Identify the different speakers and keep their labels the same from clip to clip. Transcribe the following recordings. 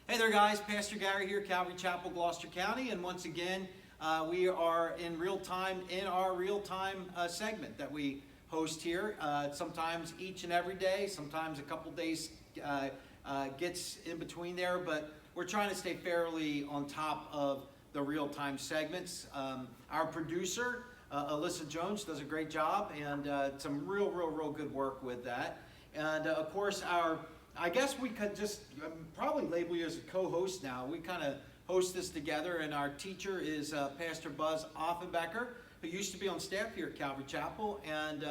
Speaker 1: Hey there guys, Pastor Gary here, Calvary Chapel, Gloucester County, and once again we are in real time in our real time segment that we host here. Sometimes each and every day, sometimes a couple days gets in between there, but we're trying to stay fairly on top of the real time segments. Our producer, Alyssa Jones, does a great job and some real good work with that. And of course I guess we could just probably label you as a co-host now. We kind of host this together, and our teacher is Pastor Buz Offenbecker, who used to be on staff here at Calvary Chapel, and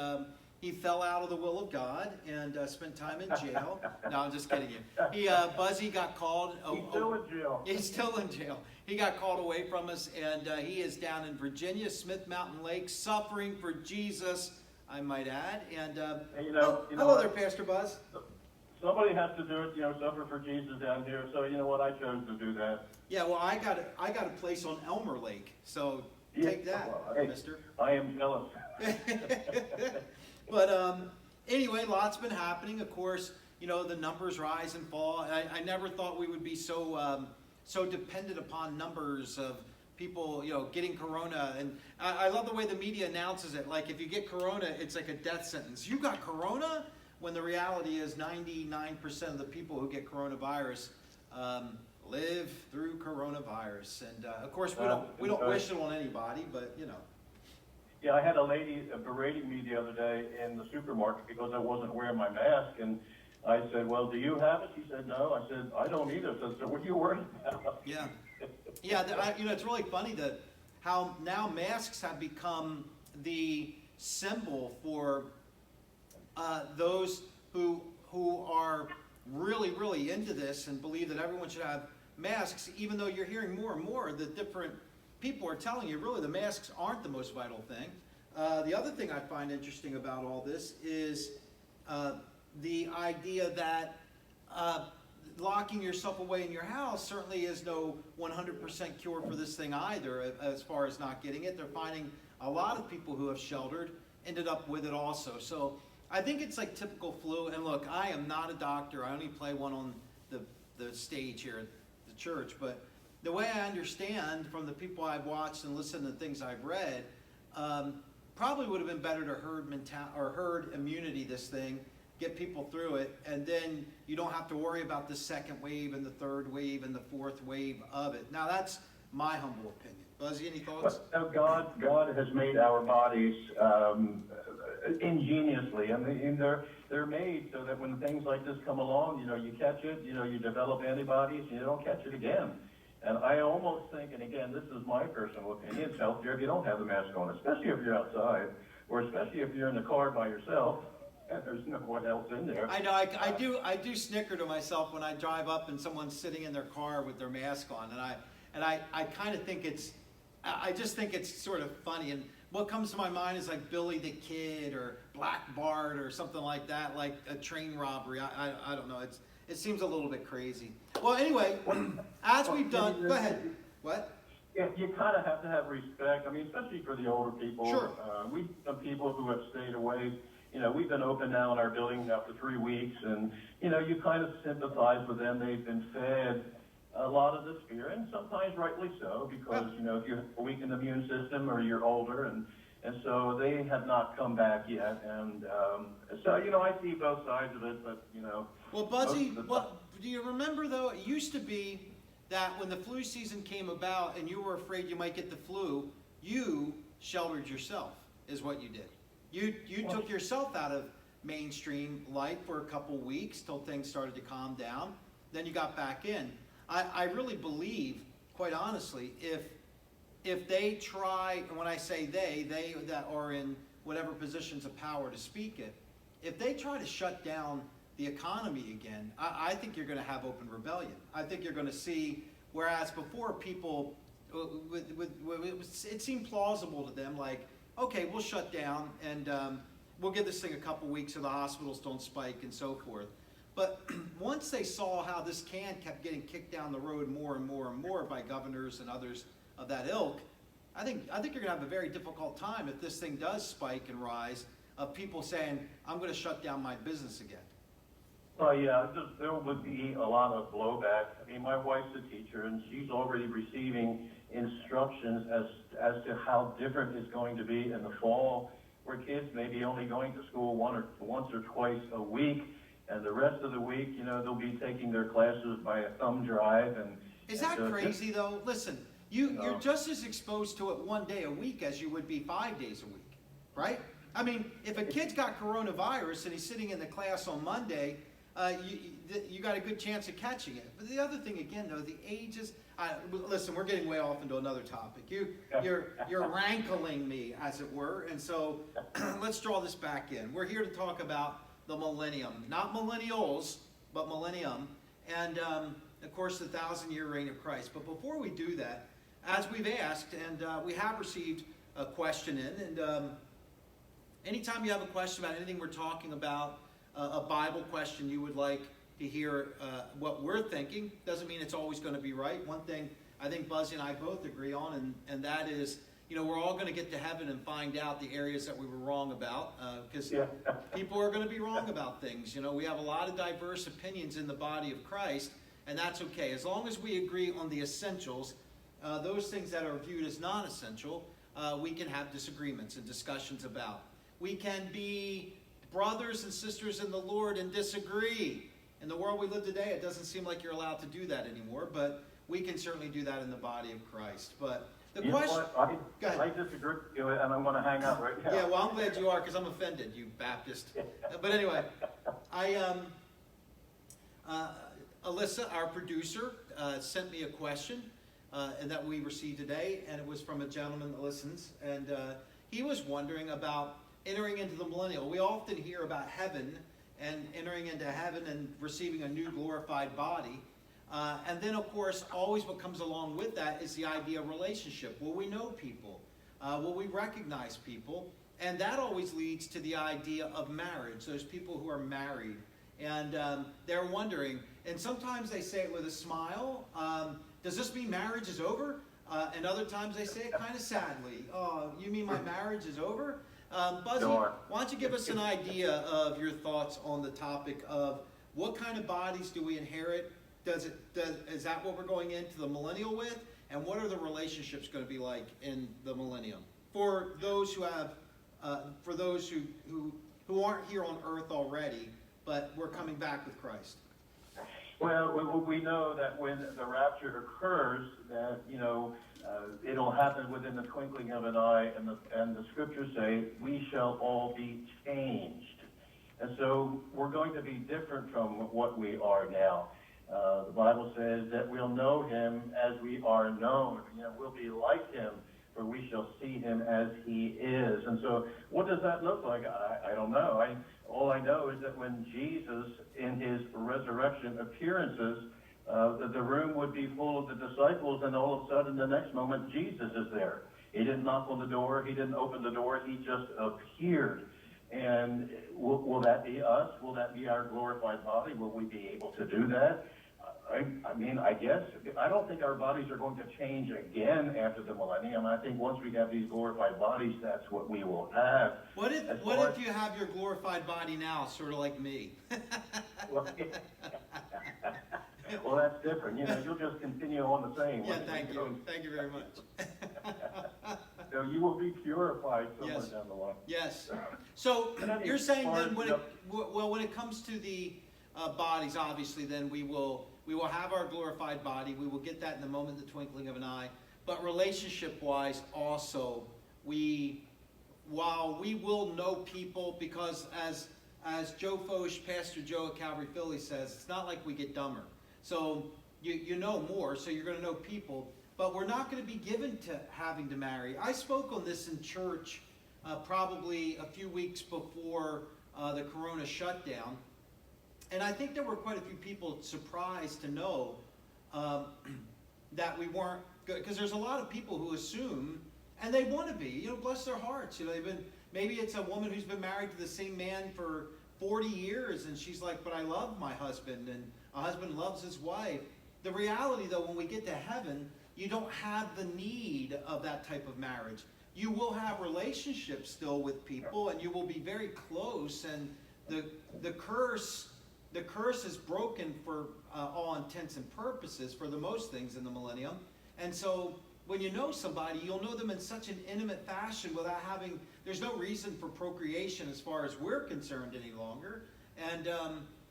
Speaker 1: he fell out of the will of God and spent time in jail. No, I'm just kidding you. Buzzy got called.
Speaker 2: He's still in jail.
Speaker 1: He's still in jail. He got called away from us, and he is down in Virginia, Smith Mountain Lake, suffering for Jesus, I might add. And hello there, Pastor Buz.
Speaker 2: Somebody has to do it, suffer for Jesus down here. So you know what, I chose to do that.
Speaker 1: Yeah, well, I got a place on Elmer Lake, so take that,
Speaker 2: well, hey,
Speaker 1: mister.
Speaker 2: I am jealous.
Speaker 1: But anyway, lots been happening. Of course, the numbers rise and fall. I never thought we would be so dependent upon numbers of people, getting corona. And I love the way the media announces it. Like, if you get corona, it's like a death sentence. You got corona? When the reality is 99% of the people who get coronavirus live through coronavirus. And of course, we don't wish it on anybody, but
Speaker 2: Yeah, I had a lady berating me the other day in the supermarket because I wasn't wearing my mask, and I said, "Well, do you have it?" She said, "No." I said, "I don't either." So what are you worried about?
Speaker 1: Yeah, it's really funny that how now masks have become the symbol for those who are really into this and believe that everyone should have masks, even though you're hearing more and more that different people are telling you really the masks aren't the most vital thing. The other thing I find interesting about all this is the idea that locking yourself away in your house certainly is no 100% cure for this thing either, as far as not getting it. They're finding a lot of people who have sheltered ended up with it also. So I think it's like typical flu. And look, I am not a doctor. I only play one on the stage here at the church. But the way I understand from the people I've watched and listened to things I've read, probably would have been better to herd immunity this thing, get people through it, and then you don't have to worry about the second wave and the third wave and the fourth wave of it. Now that's my humble opinion. Buzzy, any thoughts?
Speaker 2: Well, God has made our bodies ingeniously. I mean, they're made so that when things like this come along, you catch it, you develop antibodies, and you don't catch it again. And I almost think, and again, this is my personal opinion, it's healthier if you don't have the mask on, especially if you're outside, or especially if you're in the car by yourself and there's no one else in there.
Speaker 1: I know. I do snicker to myself when I drive up and someone's sitting in their car with their mask on, and I kind of think I just think it's sort of funny. And what comes to my mind is like Billy the Kid or Black Bart or something like that, like a train robbery. I don't know. It seems a little bit crazy. Well, anyway, as we've done, go ahead. What?
Speaker 2: Yeah, you kind of have to have respect. I mean, especially for the older people.
Speaker 1: Sure.
Speaker 2: We some people who have stayed away. We've been open now in our building now for 3 weeks, and you kind of sympathize with them. They've been fed a lot of this fear, and sometimes rightly so, because if you have a weakened immune system or you're older, and so they have not come back yet, and so I see both sides of it, but
Speaker 1: Well, Buzzy, do you remember though? It used to be that when the flu season came about and you were afraid you might get the flu, you sheltered yourself, is what you did. You took yourself out of mainstream life for a couple weeks till things started to calm down. Then you got back in. I really believe, quite honestly, if they try, and when I say they that are in whatever positions of power to speak it, if they try to shut down the economy again, I think you're going to have open rebellion. I think you're going to see, whereas before people, it seemed plausible to them, like, okay, we'll shut down and we'll give this thing a couple weeks so the hospitals don't spike and so forth. But once they saw how this can kept getting kicked down the road more and more by governors and others of that ilk, I think you're going to have a very difficult time if this thing does spike and rise, of people saying, I'm going to shut down my business again.
Speaker 2: Well, yeah, there would be a lot of blowback. I mean, my wife's a teacher, and she's already receiving instructions as to how different it's going to be in the fall, where kids may be only going to school once or twice a week, and the rest of the week, they'll be taking their classes by a thumb drive. And
Speaker 1: Is that
Speaker 2: so
Speaker 1: crazy though? Listen, you're just as exposed to it one day a week as you would be 5 days a week, right? I mean, if a kid's got coronavirus and he's sitting in the class on Monday, you got a good chance of catching it. But the other thing again though, the ages. Listen, we're getting way off into another topic. You're rankling me, as it were, and so let's draw this back in. We're here to talk about the millennium, not millennials, but millennium, and of course the 1,000-year reign of Christ. But before we do that, as we've asked, and we have received a question in, and anytime you have a question about anything we're talking about, a Bible question you would like to hear what we're thinking, doesn't mean it's always going to be right. One thing I think Buzzy and I both agree on, and that is, we're all going to get to heaven and find out the areas that we were wrong about, because people are going to be wrong about things. We have a lot of diverse opinions in the body of Christ, and that's okay. As long as we agree on the essentials, those things that are viewed as non-essential, we can have disagreements and discussions about. We can be brothers and sisters in the Lord and disagree. In the world we live today, it doesn't seem like you're allowed to do that anymore, but we can certainly do that in the body of Christ. But the question...
Speaker 2: I disagree with you, and I'm going to hang up right now.
Speaker 1: Yeah, well, I'm glad you are, because I'm offended, you Baptist. But anyway, Alyssa, our producer, sent me a question and that we received today, and it was from a gentleman that listens, and he was wondering about entering into the millennial. We often hear about heaven and entering into heaven and receiving a new glorified body. And then, of course, always what comes along with that is the idea of relationship. Will we know people? Will we recognize people? And that always leads to the idea of marriage, those people who are married. And they're wondering, and sometimes they say it with a smile, does this mean marriage is over? And other times they say it kind of sadly, oh, you mean my marriage is over? Buzzy,
Speaker 2: Sure.
Speaker 1: Why don't you give us an idea of your thoughts on the topic of what kind of bodies do we inherit? Is that what we're going into the millennial with? And what are the relationships going to be like in the millennium for those who have, for those who aren't here on earth already, but we're coming back with Christ?
Speaker 2: Well, we know that when the rapture occurs, that it'll happen within the twinkling of an eye, and the scriptures say we shall all be changed, and so we're going to be different from what we are now. The Bible says that we'll know him as we are known. We'll be like him, for we shall see him as he is. And so what does that look like? I don't know. All I know is that when Jesus, in his resurrection appearances, the room would be full of the disciples, and all of a sudden, the next moment, Jesus is there. He didn't knock on the door. He didn't open the door. He just appeared. And will that be us? Will that be our glorified body? Will we be able to do that? I guess. I don't think our bodies are going to change again after the millennium. I think once we have these glorified bodies, that's what we will have.
Speaker 1: What if you have your glorified body now, sort of like me?
Speaker 2: Well, that's different. You'll just continue on the same.
Speaker 1: Yeah, thank you. Thank you very much.
Speaker 2: So you will be purified somewhere down the line.
Speaker 1: Yes. So you're saying then when it comes to the bodies, obviously, then we will have our glorified body. We will get that in the moment, the twinkling of an eye. But relationship-wise, also, while we will know people, because as Joe Foch, Pastor Joe at Calvary Philly says, it's not like we get dumber. So you know more, so you're going to know people. But we're not going to be given to having to marry. I spoke on this in church probably a few weeks before the Corona shutdown. And I think there were quite a few people surprised to know that we weren't good. Because there's a lot of people who assume, and they want to be, bless their hearts. Maybe it's a woman who's been married to the same man for 40 years, and she's like, but I love my husband, and a husband loves his wife. The reality, though, when we get to heaven, you don't have the need of that type of marriage. You will have relationships still with people, and you will be very close, and the curse curse is broken for all intents and purposes for the most things in the millennium. And so when you know somebody, you'll know them in such an intimate fashion without having, there's no reason for procreation as far as we're concerned any longer. And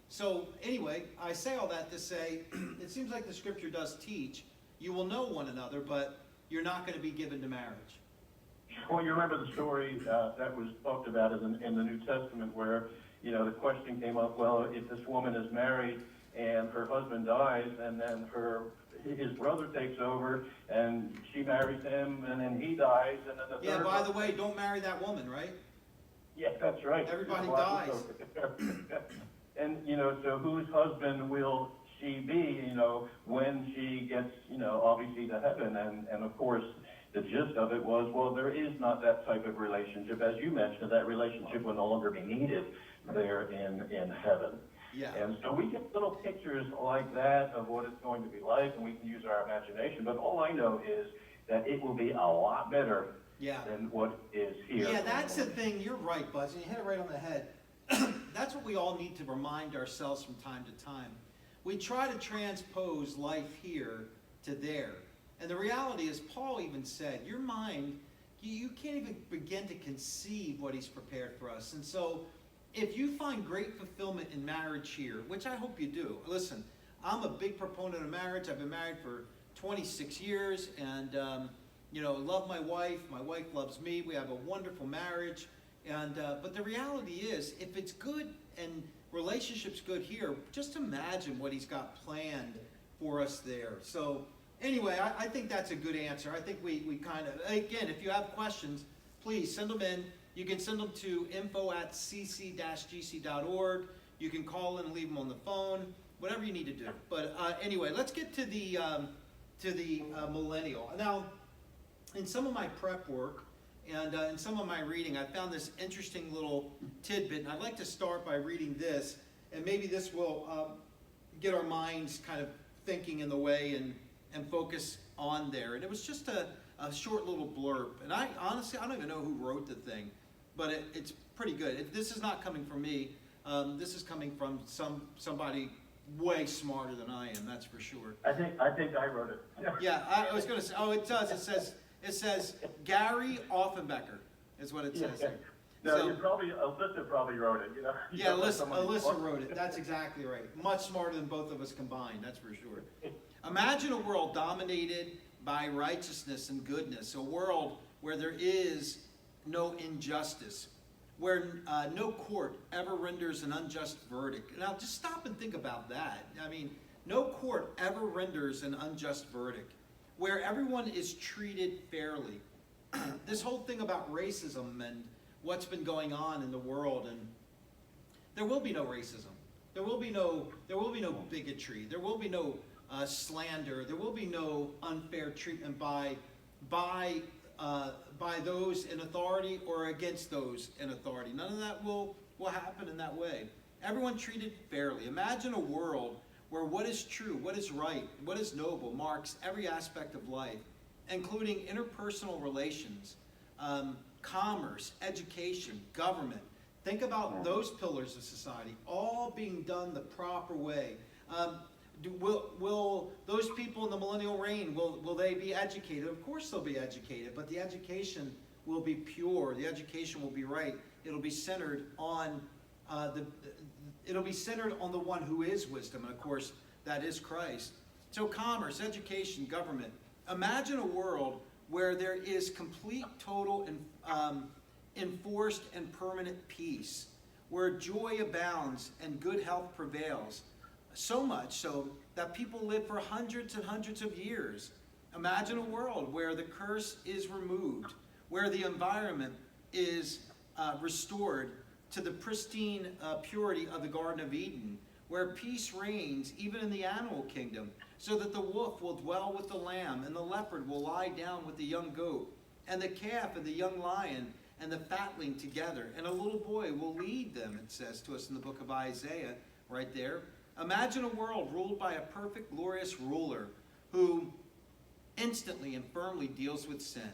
Speaker 1: so anyway, I say all that to say, it seems like the scripture does teach, you will know one another, but you're not going to be given to marriage.
Speaker 2: Well, you remember the story that was talked about in the New Testament where, the question came up, well, if this woman is married and her husband dies and then his brother takes over and she marries him and then he dies and then the third...
Speaker 1: Yeah, by the way, don't marry that woman, right?
Speaker 2: Yeah, that's right.
Speaker 1: Everybody dies.
Speaker 2: And, so whose husband will she be, when she gets, obviously to heaven? And of course, the gist of it was, well, there is not that type of relationship. As you mentioned, that relationship will no longer be needed there in heaven.
Speaker 1: Yeah.
Speaker 2: And so we get little pictures like that of what it's going to be like, and we can use our imagination. But all I know is that it will be a lot better than what is here.
Speaker 1: Yeah, that's the thing. You're right, Buzz, and you hit it right on the head. That's what we all need to remind ourselves from time to time. We try to transpose life here to there. And the reality is, Paul even said, your mind, you can't even begin to conceive what he's prepared for us. And so, if you find great fulfillment in marriage here, which I hope you do, listen, I'm a big proponent of marriage. I've been married for 26 years and, love my wife. My wife loves me. We have a wonderful marriage. And but the reality is, if it's good and relationship's good here, just imagine what he's got planned for us there. So anyway, I think that's a good answer. I think we kind of, again, if you have questions, please send them in. You can send them to info@cc-gc.org. You can call in and leave them on the phone, whatever you need to do. But anyway, let's get to the millennial. Now, in some of my prep work and in some of my reading, I found this interesting little tidbit, and I'd like to start by reading this, and maybe this will get our minds kind of thinking in the way and focus on there. And it was just a short little blurb, and I honestly don't even know who wrote the thing, but it's pretty good. This is not coming from me. This is coming from somebody way smarter than I am. That's for sure.
Speaker 2: I think I wrote it.
Speaker 1: Yeah, I was going to say. Oh, it does. It says Gary Offenbecker is what it says here.
Speaker 2: No, so, Alyssa probably wrote it.
Speaker 1: Yeah, Alyssa wrote it. That's exactly right. Much smarter than both of us combined. That's for sure. Imagine a world dominated by righteousness and goodness, a world where there is no injustice, where no court ever renders an unjust verdict. Now, just stop and think about that. I mean, no court ever renders an unjust verdict, where everyone is treated fairly. This whole thing about racism and what's been going on in the world, and there will be no racism. There will be no bigotry. There will be no slander. There will be no unfair treatment by those in authority or against those in authority. None of that will happen in that way. Everyone treated fairly. Imagine a world where what is true, what is right, what is noble marks every aspect of life, including interpersonal relations, commerce, education, government. Think about those pillars of society, all being done the proper way. Will those people in the Millennial Reign, will they be educated? Of course they'll be educated, but the education will be pure. The education will be right. It'll be centered on the one who is wisdom, and of course that is Christ. So commerce, education, government. Imagine a world where there is complete, total, and enforced and permanent peace, where joy abounds and good health prevails. So much so that people live for hundreds and hundreds of years. Imagine a world where the curse is removed, where the environment is restored to the pristine purity of the Garden of Eden, where peace reigns even in the animal kingdom, so that the wolf will dwell with the lamb, and the leopard will lie down with the young goat, and the calf and the young lion and the fatling together, and a little boy will lead them, it says to us in the book of Isaiah, right there. Imagine a world ruled by a perfect, glorious ruler who instantly and firmly deals with sin.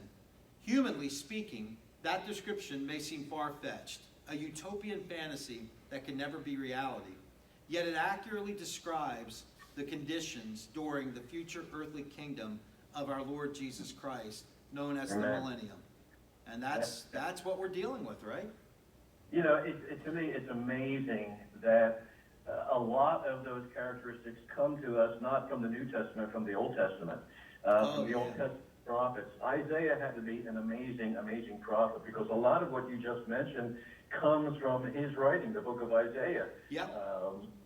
Speaker 1: Humanly speaking, that description may seem far-fetched, a utopian fantasy that can never be reality. yet it accurately describes the conditions during the future earthly kingdom of our Lord Jesus Christ, known as the millennium. And that's what we're dealing with, right?
Speaker 2: You know, to me, it's amazing that a lot of those characteristics come to us not from the New Testament, from the Old Testament. From the Old Testament prophets. Isaiah had to be an amazing, amazing prophet, because a lot of what you just mentioned comes from his writing, the book of Isaiah.
Speaker 1: Yep.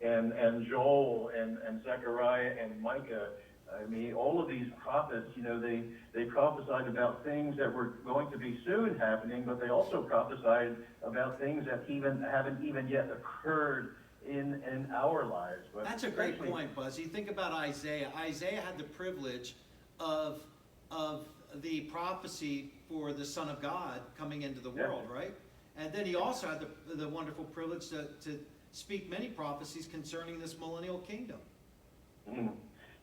Speaker 2: And Joel and Zechariah and Micah. I mean, all of these prophets, you know, they prophesied about things that were going to be soon happening, but they also prophesied about things that haven't even yet occurred in our lives. But
Speaker 1: that's a great point, Buzz. You think about Isaiah. Isaiah had the privilege of the prophecy for the Son of God coming into the world, right? And then he also had the wonderful privilege to speak many prophecies concerning this millennial kingdom.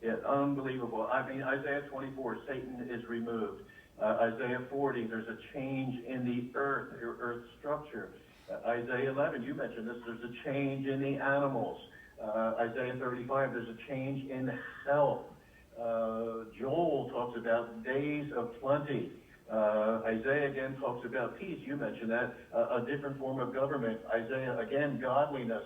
Speaker 2: Yeah, unbelievable. I mean, Isaiah 24, Satan is removed. Isaiah 40, there's a change in the earth structure. Isaiah 11, you mentioned this, there's a change in the animals. Isaiah 35, there's a change in health. Joel talks about days of plenty. Isaiah again talks about peace. You mentioned that, a different form of government. Isaiah again, godliness.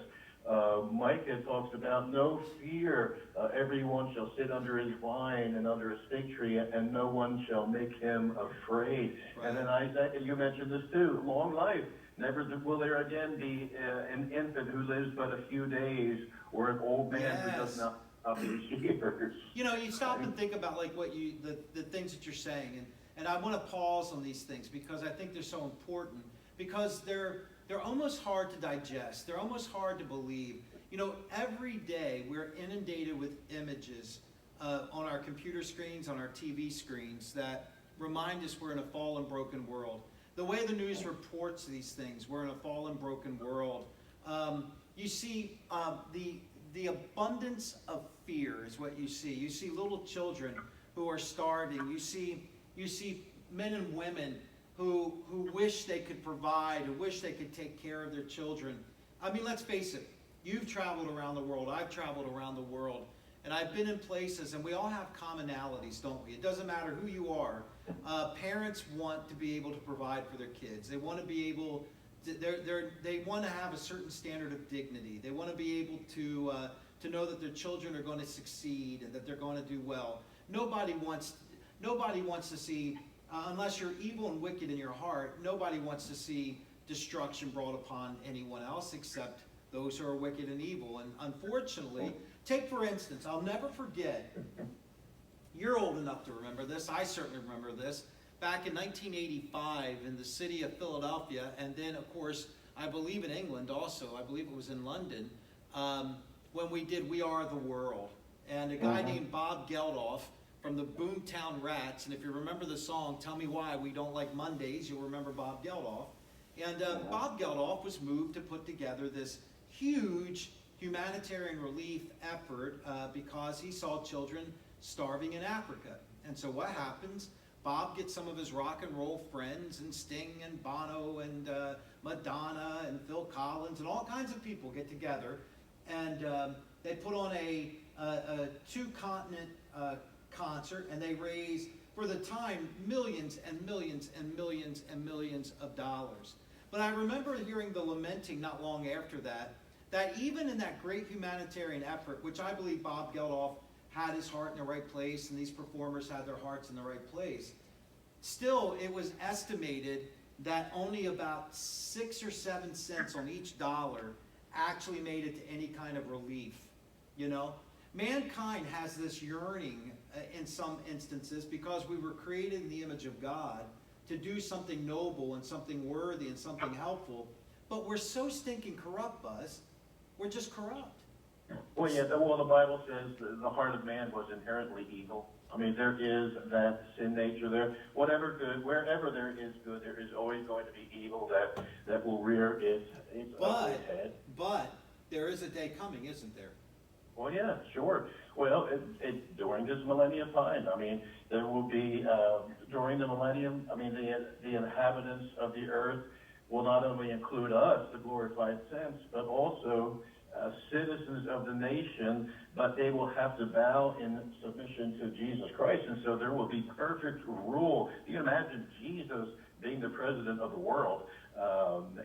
Speaker 2: Micah talks about no fear. Everyone shall sit under his vine and under his fig tree, and no one shall make him afraid. Right. And then Isaiah, you mentioned this too, long life. Never will there again be an infant who lives but a few days, or an old man who does not years.
Speaker 1: You know, you stop and think about like what the things that you're saying, and I want to pause on these things because I think they're so important, because they're almost hard to digest. They're almost hard to believe. You know, every day we're inundated with images on our computer screens, on our TV screens, that remind us we're in a fallen, broken world. The way the news reports these things, we're in a fallen, broken world. You see the abundance of fear is what you see. You see little children who are starving. You see men and women who wish they could provide, who wish they could take care of their children. I mean, let's face it. You've traveled around the world. I've traveled around the world. And I've been in places, and we all have commonalities, don't we? It doesn't matter who you are. Parents want to be able to provide for their kids. They want to be able to, they want to have a certain standard of dignity. They want to be able to know that their children are going to succeed and that they're going to do well. Nobody wants to see, unless you're evil and wicked in your heart, nobody wants to see destruction brought upon anyone else except those who are wicked and evil. And unfortunately, take for instance, I'll never forget, you're old enough to remember this, I certainly remember this, back in 1985 in the city of Philadelphia, and then of course, I believe in England also, I believe it was in London, when we did We Are the World. And a guy named Bob Geldof from the Boomtown Rats, and if you remember the song, Tell Me Why We Don't Like Mondays, you'll remember Bob Geldof. And Bob Geldof was moved to put together this huge humanitarian relief effort because he saw children starving in Africa. And so what happens? Bob gets some of his rock and roll friends, and Sting and Bono and Madonna and Phil Collins and all kinds of people get together, and they put on a two-continent concert, and they raise, for the time, millions and millions and millions and millions of dollars. But I remember hearing the lamenting not long after that even in that great humanitarian effort, which I believe Bob Geldof had his heart in the right place, and these performers had their hearts in the right place, still it was estimated that only about 6 or 7 cents on each dollar actually made it to any kind of relief. You know, mankind has this yearning in some instances, because we were created in the image of God, to do something noble and something worthy and something helpful, but we're so stinking corrupt, Buzz. We're just corrupt.
Speaker 2: Well, yeah, well, the Bible says the heart of man was inherently evil. I mean, there is that sin nature there. Whatever good, wherever there is good, there is always going to be evil that will rear its ugly head.
Speaker 1: But there is a day coming, isn't there?
Speaker 2: Well, yeah, sure. Well, during this millennium time, I mean, there will be, during the millennium, I mean, the inhabitants of the earth will not only include us, the glorified saints, but also citizens of the nation, but they will have to bow in submission to Jesus Christ. And so there will be perfect rule. You can imagine Jesus being the president of the world.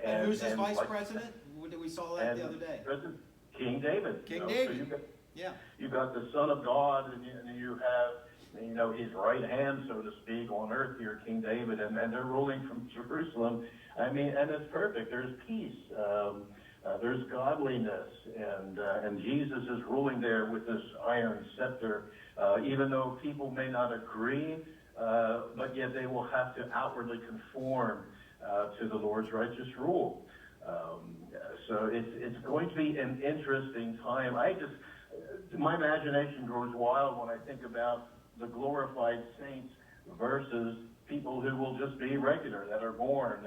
Speaker 1: And who's his vice president? We saw that the other day.
Speaker 2: President King David.
Speaker 1: King David.
Speaker 2: So you've got the Son of God, and you have, his right hand, so to speak, on earth here, King David, and they're ruling from Jerusalem. I mean, and it's perfect. There's peace. There's godliness, and Jesus is ruling there with this iron scepter, even though people may not agree, but yet they will have to outwardly conform to the Lord's righteous rule. So it's going to be an interesting time. My imagination grows wild when I think about the glorified saints versus people who will just be regular, that are born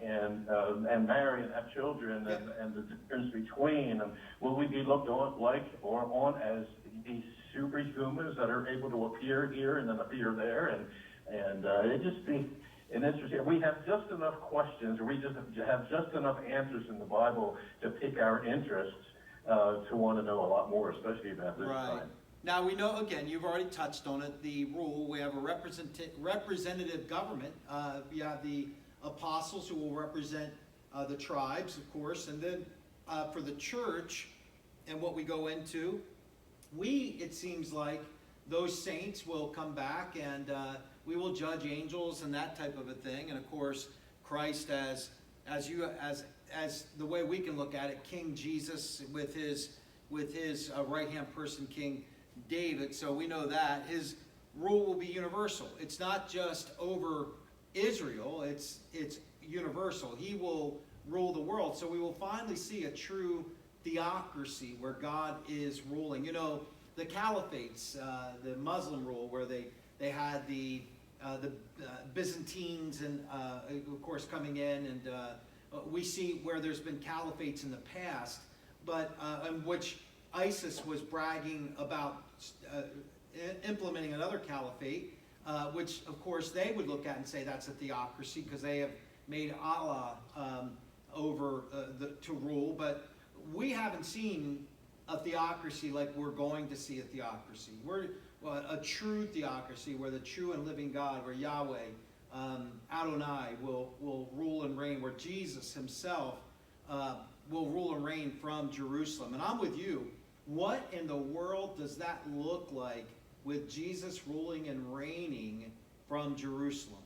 Speaker 2: and marry and have children, and the difference between. And will we be looked on as these superhumans that are able to appear here and then appear there, and it just be an interesting. We have just enough questions, or we just have just enough answers in the Bible to pick our interests to want to know a lot more, especially about this time.
Speaker 1: Now we know, again, you've already touched on it, the rule. We have a representative government. You have the apostles who will represent the tribes, of course, and then for the church and what we go into, it seems like those saints will come back, and we will judge angels and that type of a thing. And of course, Christ as the way we can look at it, King Jesus with his right-hand person, King David. So we know that his rule will be universal. It's not just over Israel, it's universal. He will rule the world. So we will finally see a true theocracy where God is ruling. The caliphates, the Muslim rule, where they had the Byzantines and of course coming in, and we see where there's been caliphates in the past, but in which ISIS was bragging about implementing another caliphate, which of course they would look at and say that's a theocracy because they have made Allah to rule. But we haven't seen a theocracy like we're going to see a theocracy. We're a true theocracy where the true and living God, where Yahweh, Adonai, will rule and reign, where Jesus himself will rule and reign from Jerusalem. And I'm with you. What in the world does that look like with Jesus ruling and reigning from Jerusalem?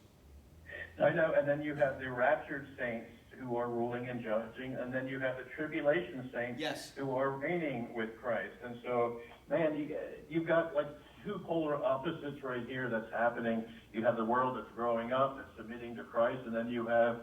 Speaker 2: I know, and then you have the raptured saints who are ruling and judging, and then you have the tribulation saints who are reigning with Christ. And so, man, you've got like two polar opposites right here that's happening. You have the world that's growing up, that's submitting to Christ, and then you have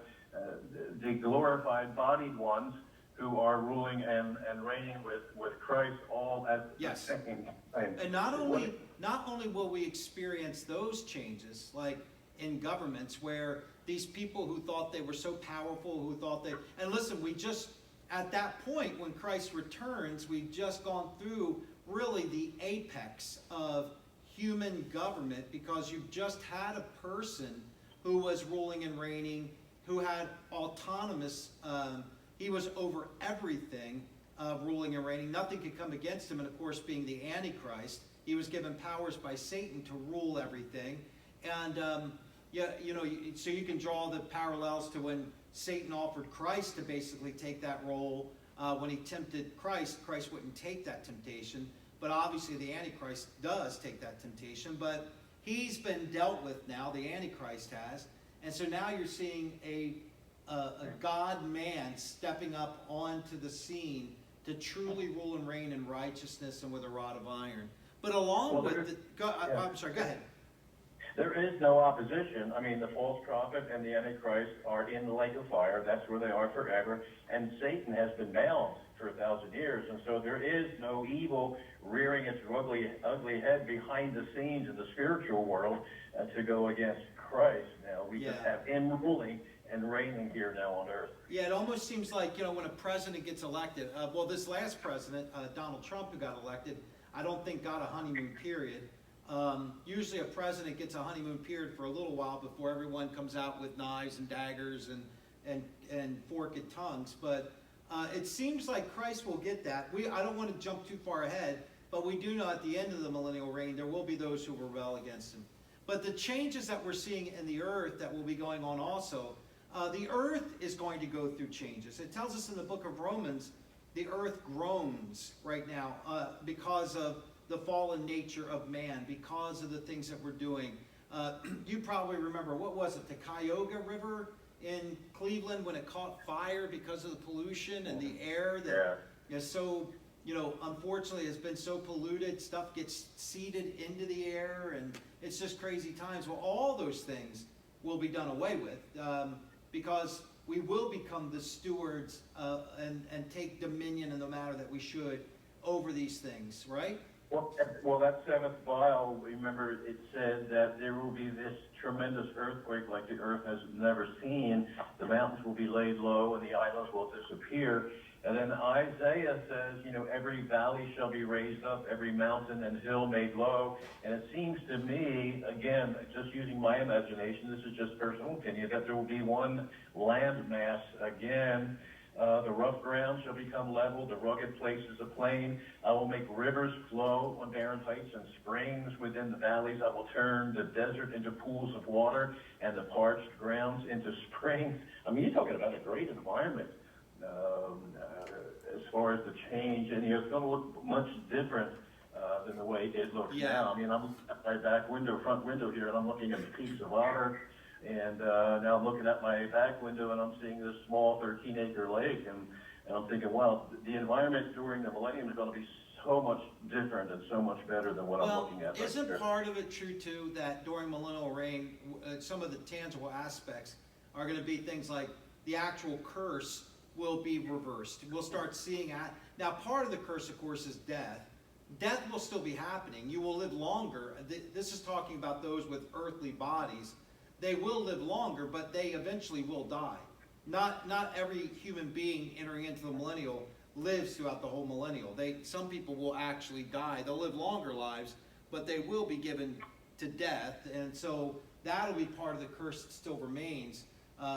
Speaker 2: the glorified bodied ones who are ruling and reigning with Christ all at the same time.
Speaker 1: And not only will we experience those changes, like in governments where these people who thought they were so powerful, who thought they, and listen, we just, at that point when Christ returns, we've just gone through really the apex of human government, because you've just had a person who was ruling and reigning, who had autonomous, he was over everything, ruling and reigning. Nothing could come against him. And of course, being the Antichrist, he was given powers by Satan to rule everything. And so you can draw the parallels to when Satan offered Christ to basically take that role. When he tempted Christ, Christ wouldn't take that temptation. But obviously the Antichrist does take that temptation. But he's been dealt with now, the Antichrist has. And so now you're seeing a God-man stepping up onto the scene to truly rule and reign in righteousness and with a rod of iron. But along with the... I'm sorry, go ahead.
Speaker 2: There is no opposition. I mean, the false prophet and the Antichrist are in the lake of fire. That's where they are forever. And Satan has been bound for 1,000 years. And so there is no evil rearing its ugly head behind the scenes in the spiritual world to go against Christ. Now, we just have him ruling and reigning here now on earth.
Speaker 1: Yeah, it almost seems like, when a president gets elected, this last president, Donald Trump, who got elected, I don't think got a honeymoon period. Usually a president gets a honeymoon period for a little while before everyone comes out with knives and daggers and forked tongues. But It seems like Christ will get that. I don't want to jump too far ahead, but we do know at the end of the millennial reign, there will be those who rebel against him. But the changes that we're seeing in the earth that will be going on also, the earth is going to go through changes. It tells us in the book of Romans, the earth groans right now because of the fallen nature of man, because of the things that we're doing. You probably remember, what was it, the Cuyahoga River in Cleveland when it caught fire because of the pollution and the air that is so, unfortunately has been so polluted, stuff gets seeded into the air, and it's just crazy times. Well, all those things will be done away with because we will become the stewards and take dominion in the manner that we should over these things, right?
Speaker 2: Well, that seventh vial, remember, it said that there will be this tremendous earthquake like the earth has never seen. The mountains will be laid low and the islands will disappear. And then Isaiah says, every valley shall be raised up, every mountain and hill made low. And it seems to me, again, just using my imagination, this is just personal opinion, that there will be one land mass again. The rough ground shall become level, the rugged places a plain. I will make rivers flow on barren heights and springs within the valleys. I will turn the desert into pools of water and the parched grounds into springs. I mean, you're talking about a great environment as far as the change. And it's going to look much different than the way it looks now. I mean, I'm at my front window here, and I'm looking at the peaks of water. And now I'm looking at my back window and I'm seeing this small 13-acre lake, and I'm thinking, wow, the environment during the millennium is going to be so much different and so much better than what I'm looking at.
Speaker 1: Isn't part of it true too that during millennial reign, some of the tangible aspects are going to be things like the actual curse will be reversed. We'll start seeing now part of the curse, of course, is death. Death will still be happening. You will live longer. This is talking about those with earthly bodies. They will live longer, but they eventually will die. Not every human being entering into the millennial lives throughout the whole millennial. Some people will actually die. They'll live longer lives, but they will be given to death. And so that'll be part of the curse that still remains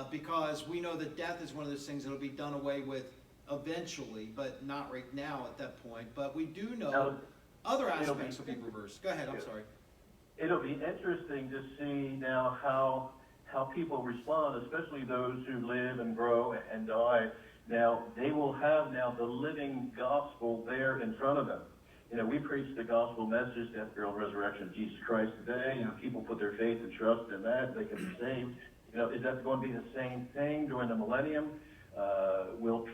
Speaker 1: because we know that death is one of those things that will be done away with eventually, but not right now at that point. But we do know other aspects will be reversed. Go ahead, I'm sorry.
Speaker 2: It'll be interesting to see now how people respond, especially those who live and grow and die. Now, they will have now the living gospel there in front of them. We preach the gospel message, death, burial, and resurrection of Jesus Christ today. People put their faith and trust in that. They can be saved. Is that going to be the same thing during the millennium? There will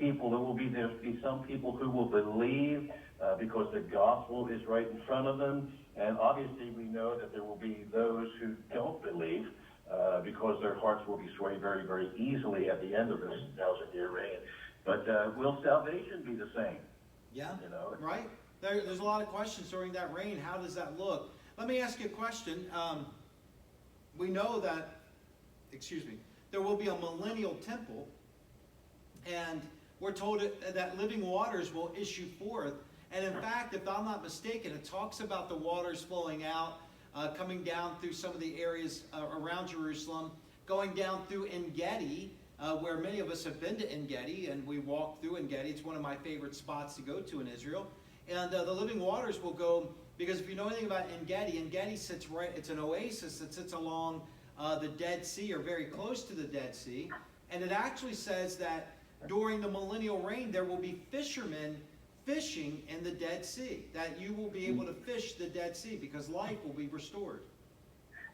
Speaker 2: be some people who will believe because the gospel is right in front of them. And obviously we know that there will be those who don't believe because their hearts will be swayed very, very easily at the end of this 1,000-year reign. But will salvation be the same?
Speaker 1: Yeah, right. There's a lot of questions during that reign. How does that look? Let me ask you a question. We know that, there will be a millennial temple, and we're told that living waters will issue forth. And in fact, if I'm not mistaken, it talks about the waters flowing out, coming down through some of the areas around Jerusalem, going down through En-Gedi, where many of us have been to En-Gedi, and we walked through En-Gedi. It's one of my favorite spots to go to in Israel. And the living waters will go, because if you know anything about En-Gedi, En-Gedi sits it's an oasis that sits along the Dead Sea, or very close to the Dead Sea. And it actually says that during the millennial reign, there will be fishermen fishing in the Dead Sea, that you will be able to fish the Dead Sea because life will be restored.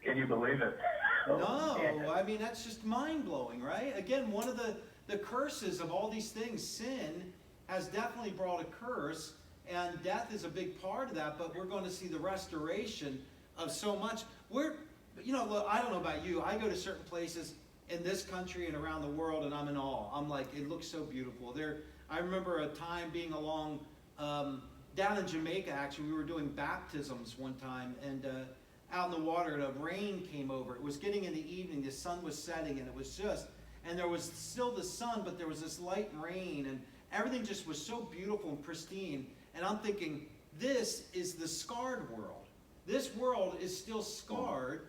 Speaker 2: Can you believe it?
Speaker 1: No, I mean, that's just mind-blowing, right? Again, one of the curses of all these things, sin has definitely brought a curse, and death is a big part of that, but we're going to see the restoration of so much. Look, I don't know about you, I go to certain places in this country and around the world, and I'm in awe. I'm like, it looks so beautiful. I remember a time being along, down in Jamaica, actually, we were doing baptisms one time, and out in the water, and a rain came over. It was getting in the evening, the sun was setting, and and there was still the sun, but there was this light rain, and everything just was so beautiful and pristine. And I'm thinking, this is the scarred world. This world is still scarred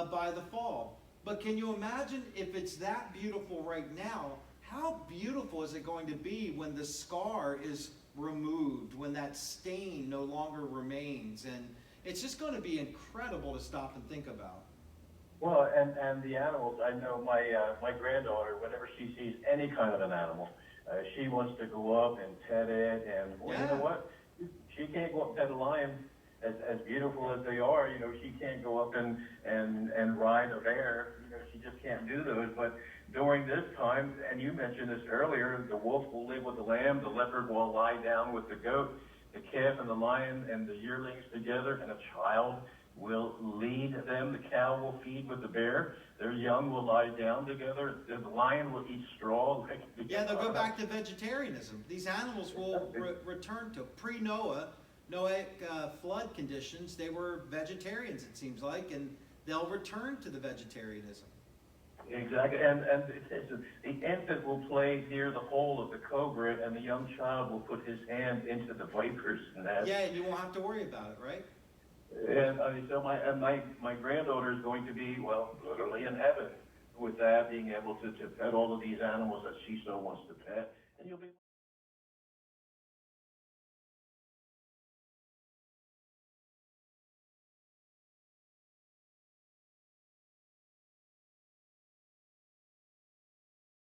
Speaker 1: by the fall. But can you imagine if it's that beautiful right now, how beautiful is it going to be when the scar is removed, when that stain no longer remains? And it's just going to be incredible to stop and think about.
Speaker 2: Well, and the animals, I know my granddaughter, whenever she sees any kind of an animal, she wants to go up and pet it, and well,
Speaker 1: Yeah.
Speaker 2: you know what? She can't go up and pet a lion, as beautiful as they are. You know, she can't go up and ride a bear. You know, she just can't do those. But during this time, and you mentioned this earlier, the wolf will live with the lamb, the leopard will lie down with the goat, the calf and the lion and the yearlings together, and a child will lead them. The cow will feed with the bear. Their young will lie down together. The lion will eat straw.
Speaker 1: Yeah, they'll go back to vegetarianism. These animals will return to Noahic flood conditions. They were vegetarians, it seems like, and they'll return to the vegetarianism.
Speaker 2: Exactly, and the infant will play near the hole of the cobra, and the young child will put his hand into the viper's nest.
Speaker 1: Yeah, and you won't have to worry about it, right?
Speaker 2: And so my granddaughter is going to be, well, literally in heaven with that, being able to pet all of these animals that she so wants to pet. And you'll be